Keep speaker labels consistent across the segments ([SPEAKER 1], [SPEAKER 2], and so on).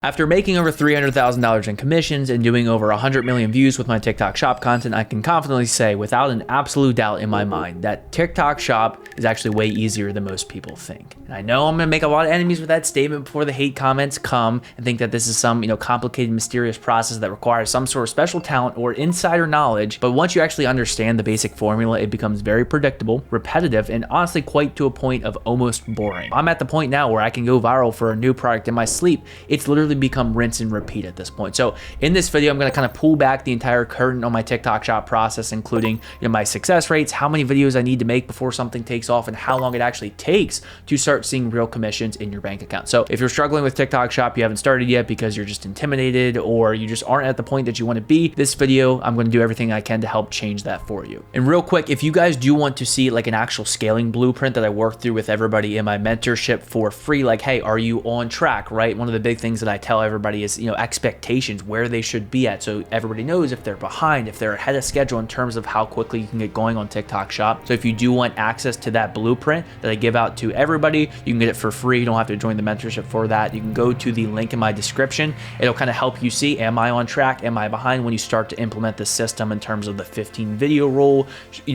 [SPEAKER 1] After making over $300,000 in commissions and doing over 100 million views with my TikTok shop content, I can confidently say without an absolute doubt in my mind that TikTok shop is actually way easier than most people think. And I know I'm gonna make a lot of enemies with that statement before the hate comments come and think that this is some, complicated, mysterious process that requires some sort of special talent or insider knowledge. But once you actually understand the basic formula, it becomes very predictable, repetitive, and honestly quite to a point of almost boring. I'm at the point now where I can go viral for a new product in my sleep. It's literally become rinse and repeat at this point. So in this video, I'm going to kind of pull back the entire curtain on my TikTok shop process, including my success rates, how many videos I need to make before something takes off, and how long it actually takes to start seeing real commissions in your bank account. So if you're struggling with TikTok shop, you haven't started yet because you're just intimidated or you just aren't at the point that you want to be, this video, I'm going to do everything I can to help change that for you. And real quick, if you guys do want to see like an actual scaling blueprint that I work through with everybody in my mentorship for free, like, hey, are you on track, right? One of the big things that I tell everybody is, expectations, where they should be at. So everybody knows if they're behind, if they're ahead of schedule in terms of how quickly you can get going on TikTok shop. So if you do want access to that blueprint that I give out to everybody, you can get it for free. You don't have to join the mentorship for that. You can go to the link in my description. It'll kind of help you see, am I on track? Am I behind when you start to implement the system in terms of the 15 video rule?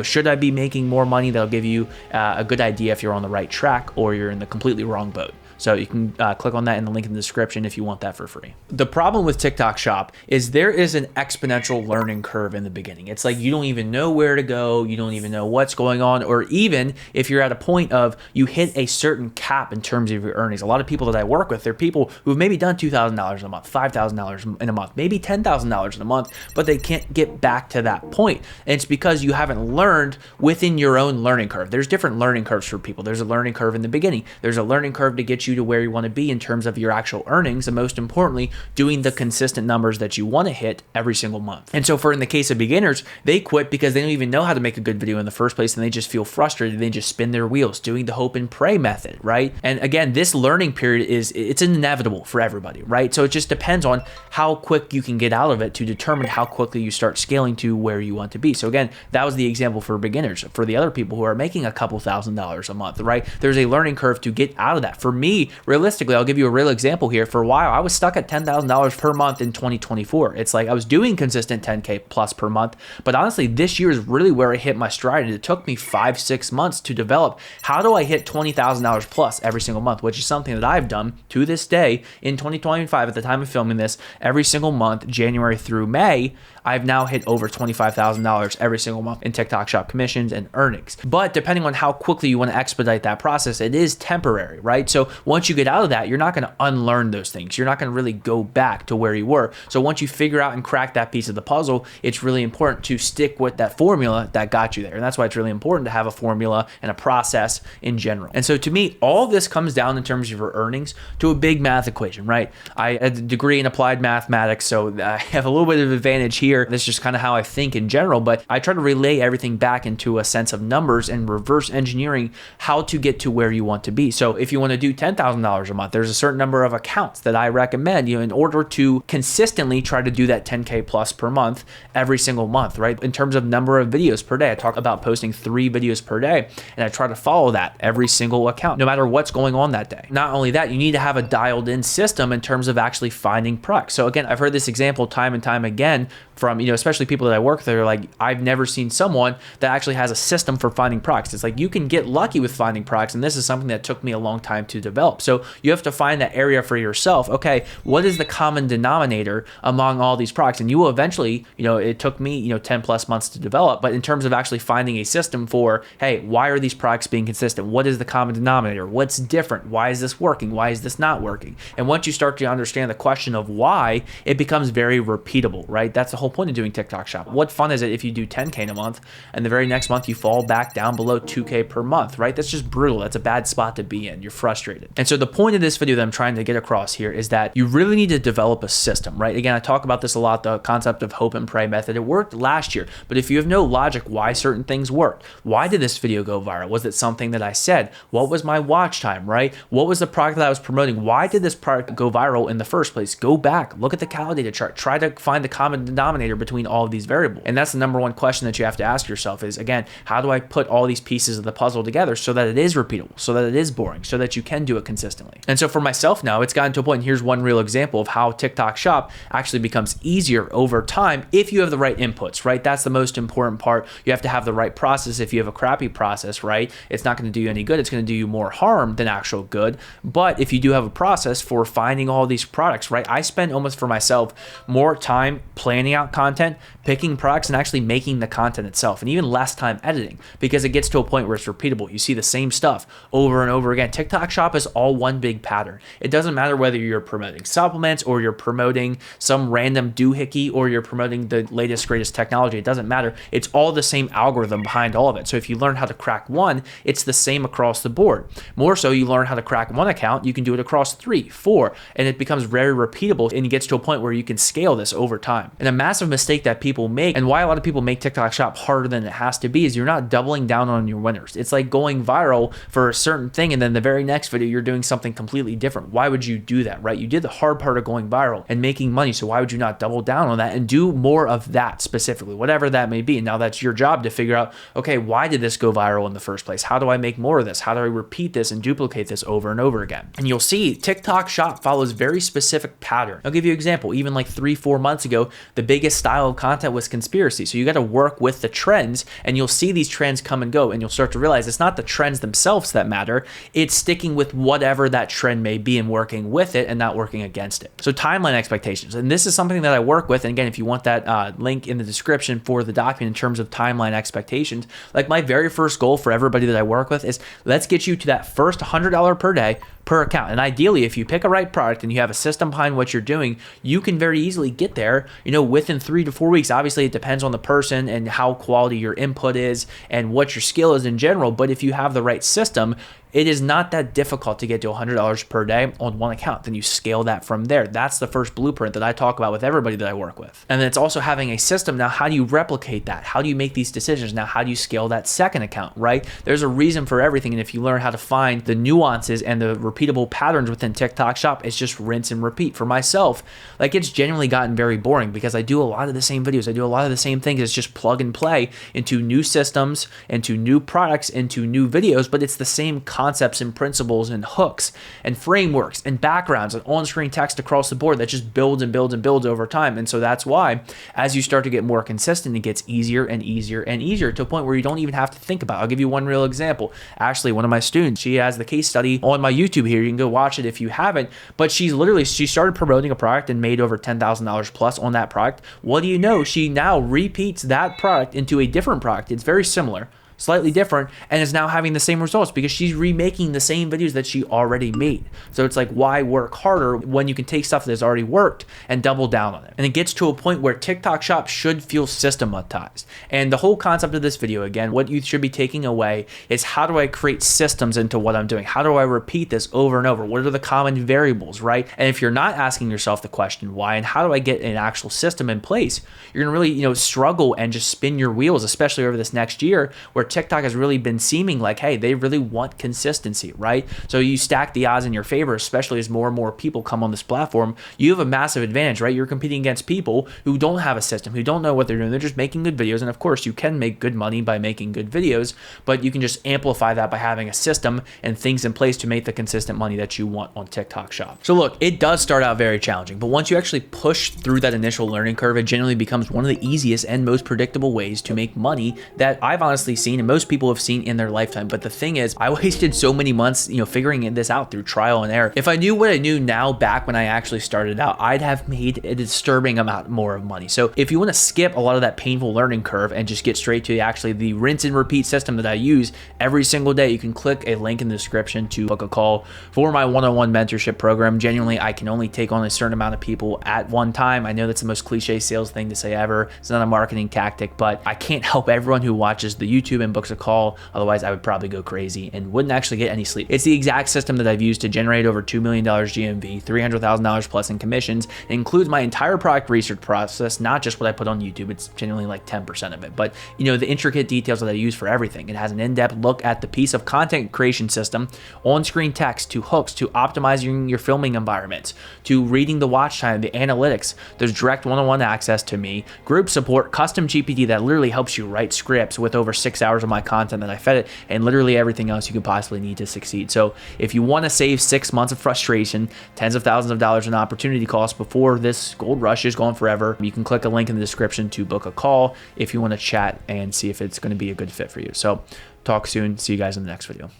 [SPEAKER 1] Should I be making more money? That'll give you a good idea if you're on the right track or you're in the completely wrong boat. So you can click on that in the link in the description if you want that for free. The problem with TikTok shop is there is an exponential learning curve in the beginning. It's like you don't even know where to go. You don't even know what's going on. Or even if you're at a point of you hit a certain cap in terms of your earnings. A lot of people that I work with, they're people who've maybe done $2,000 a month, $5,000 in a month, maybe $10,000 in a month, but they can't get back to that point. And it's because you haven't learned within your own learning curve. There's different learning curves for people. There's a learning curve in the beginning. There's a learning curve to get you to where you want to be in terms of your actual earnings, and most importantly, doing the consistent numbers that you want to hit every single month. And so in the case of beginners, they quit because they don't even know how to make a good video in the first place, and they just feel frustrated. They just spin their wheels doing the hope and pray method, right? And again, this learning period it's inevitable for everybody, right? So it just depends on how quick you can get out of it to determine how quickly you start scaling to where you want to be. So again, that was the example for beginners. For the other people who are making a couple $1,000s a month, right? There's a learning curve to get out of that. For me, realistically, I'll give you a real example here. For a while, I was stuck at $10,000 per month in 2024. It's like I was doing consistent 10K plus per month, but honestly, this year is really where I hit my stride, and it took me 5-6 months to develop. How do I hit $20,000 plus every single month, which is something that I've done to this day in 2025 at the time of filming this. Every single month, January through May, I've now hit over $25,000 every single month in TikTok shop commissions and earnings. But depending on how quickly you want to expedite that process, it is temporary, right? So once you get out of that, you're not going to unlearn those things. You're not going to really go back to where you were. So once you figure out and crack that piece of the puzzle, it's really important to stick with that formula that got you there. And that's why it's really important to have a formula and a process in general. And so to me, all this comes down in terms of your earnings to a big math equation, right? I had a degree in applied mathematics, so I have a little bit of advantage here. That's just kind of how I think in general, but I try to relay everything back into a sense of numbers and reverse engineering how to get to where you want to be. So if you want to do $10,000 a month, there's a certain number of accounts that I recommend, in order to consistently try to do that 10K plus per month every single month, right? In terms of number of videos per day, I talk about posting 3 videos per day, and I try to follow that every single account, no matter what's going on that day. Not only that, you need to have a dialed in system in terms of actually finding products. So again, I've heard this example time and time again from, especially people that I work with. They're like, I've never seen someone that actually has a system for finding products. It's like you can get lucky with finding products, and this is something that took me a long time to develop. So you have to find that area for yourself. Okay, what is the common denominator among all these products? And you will eventually, it took me, 10 plus months to develop, but in terms of actually finding a system for, hey, why are these products being consistent? What is the common denominator? What's different? Why is this working? Why is this not working? And once you start to understand the question of why, it becomes very repeatable, right? That's the whole point of doing TikTok shop. What fun is it if you do 10K in a month and the very next month you fall back down below 2K per month, right? That's just brutal. That's a bad spot to be in. You're frustrated. And so the point of this video that I'm trying to get across here is that you really need to develop a system, right? Again, I talk about this a lot, the concept of hope and pray method. It worked last year, but if you have no logic why certain things worked, why did this video go viral? Was it something that I said? What was my watch time, right? What was the product that I was promoting? Why did this product go viral in the first place? Go back, look at the Kade data chart, try to find the common denominator between all of these variables. And that's the number one question that you have to ask yourself is, again, how do I put all these pieces of the puzzle together so that it is repeatable, so that it is boring, so that you can do it it consistently. And so for myself now, it's gotten to a point, and here's one real example of how TikTok Shop actually becomes easier over time if you have the right inputs, right? That's the most important part. You have to have the right process. If you have a crappy process, right, it's not going to do you any good. It's going to do you more harm than actual good. But if you do have a process for finding all these products, right, I spend almost for myself more time planning out content, picking products, and actually making the content itself, and even less time editing, because it gets to a point where it's repeatable. You see the same stuff over and over again. TikTok Shop is all one big pattern. It doesn't matter whether you're promoting supplements or you're promoting some random doohickey or you're promoting the latest, greatest technology. It doesn't matter. It's all the same algorithm behind all of it. So if you learn how to crack one, it's the same across the board. More so, you learn how to crack one account, you can do it across 3, 4, and it becomes very repeatable, and it gets to a point where you can scale this over time. And a massive mistake that people make, and why a lot of people make TikTok Shop harder than it has to be, is you're not doubling down on your winners. It's like going viral for a certain thing, and then the very next video you're doing something completely different. Why would you do that, right? You did the hard part of going viral and making money, so why would you not double down on that and do more of that specifically, whatever that may be? And now that's your job to figure out, okay, why did this go viral in the first place? How do I make more of this? How do I repeat this and duplicate this over and over again? And you'll see TikTok Shop follows very specific pattern. I'll give you an example. Even like 3, 4 months ago, the biggest style of content was conspiracy. So you got to work with the trends, and you'll see these trends come and go, and you'll start to realize it's not the trends themselves that matter. It's sticking with whatever that trend may be and working with it and not working against it. So timeline expectations. And this is something that I work with. And again, if you want that link in the description for the document in terms of timeline expectations, like my very first goal for everybody that I work with is let's get you to that first $100 per day per account. And ideally, if you pick a right product and you have a system behind what you're doing, you can very easily get there, within 3 to 4 weeks. Obviously, it depends on the person and how quality your input is and what your skill is in general. But if you have the right system, it is not that difficult to get to $100 per day on one account. Then you scale that from there. That's the first blueprint that I talk about with everybody that I work with. And then it's also having a system. Now, how do you replicate that? How do you make these decisions? Now, how do you scale that second account, right? There's a reason for everything. And if you learn how to find the nuances and the repeatable patterns within TikTok Shop, it's just rinse and repeat. For myself, like, it's genuinely gotten very boring because I do a lot of the same videos. I do a lot of the same things. It's just plug and play into new systems, into new products, into new videos, but it's the same concepts and principles and hooks and frameworks and backgrounds and on-screen text across the board that just builds and builds and builds over time. And so that's why as you start to get more consistent, it gets easier and easier and easier to a point where you don't even have to think about it. I'll give you one real example. Ashley, one of my students, she has the case study on my YouTube here. You can go watch it if you haven't, but she started promoting a product and made over $10,000 plus on that product. What do you know? She now repeats that product into a different product. It's very similar, slightly different, and is now having the same results because she's remaking the same videos that she already made. So it's like, why work harder when you can take stuff that's already worked and double down on it? And it gets to a point where TikTok Shop should feel systematized. And the whole concept of this video, again, what you should be taking away is, how do I create systems into what I'm doing? How do I repeat this over and over? What are the common variables, right? And if you're not asking yourself the question why and how do I get an actual system in place, you're gonna really struggle and just spin your wheels, especially over this next year where TikTok has really been seeming like, hey, they really want consistency, right? So you stack the odds in your favor, especially as more and more people come on this platform. You have a massive advantage, right? You're competing against people who don't have a system, who don't know what they're doing. They're just making good videos. And of course, you can make good money by making good videos, but you can just amplify that by having a system and things in place to make the consistent money that you want on TikTok Shop. So look, it does start out very challenging, but once you actually push through that initial learning curve, it generally becomes one of the easiest and most predictable ways to make money that I've honestly seen and most people have seen in their lifetime. But the thing is, I wasted so many months, figuring this out through trial and error. If I knew what I knew now back when I actually started out, I'd have made a disturbing amount more of money. So if you want to skip a lot of that painful learning curve and just get straight to actually the rinse and repeat system that I use every single day, you can click a link in the description to book a call for my one-on-one mentorship program. Genuinely, I can only take on a certain amount of people at one time. I know that's the most cliche sales thing to say ever. It's not a marketing tactic, but I can't help everyone who watches the YouTube and books a call. Otherwise, I would probably go crazy and wouldn't actually get any sleep. It's the exact system that I've used to generate over $2 million GMV, $300,000 plus in commissions. It includes my entire product research process, not just what I put on YouTube. It's generally like 10% of it, but the intricate details that I use for everything. It has an in-depth look at the piece of content creation system, on-screen text, to hooks, to optimizing your filming environments, to reading the watch time, the analytics. There's direct one-on-one access to me, group support, custom GPT that literally helps you write scripts with over 6 hours hours of my content that I fed it, and literally everything else you could possibly need to succeed. So if you want to save 6 months of frustration, tens of thousands of dollars in opportunity costs before this gold rush is gone forever, you can click a link in the description to book a call if you want to chat and see if it's going to be a good fit for you. So talk soon. See you guys in the next video.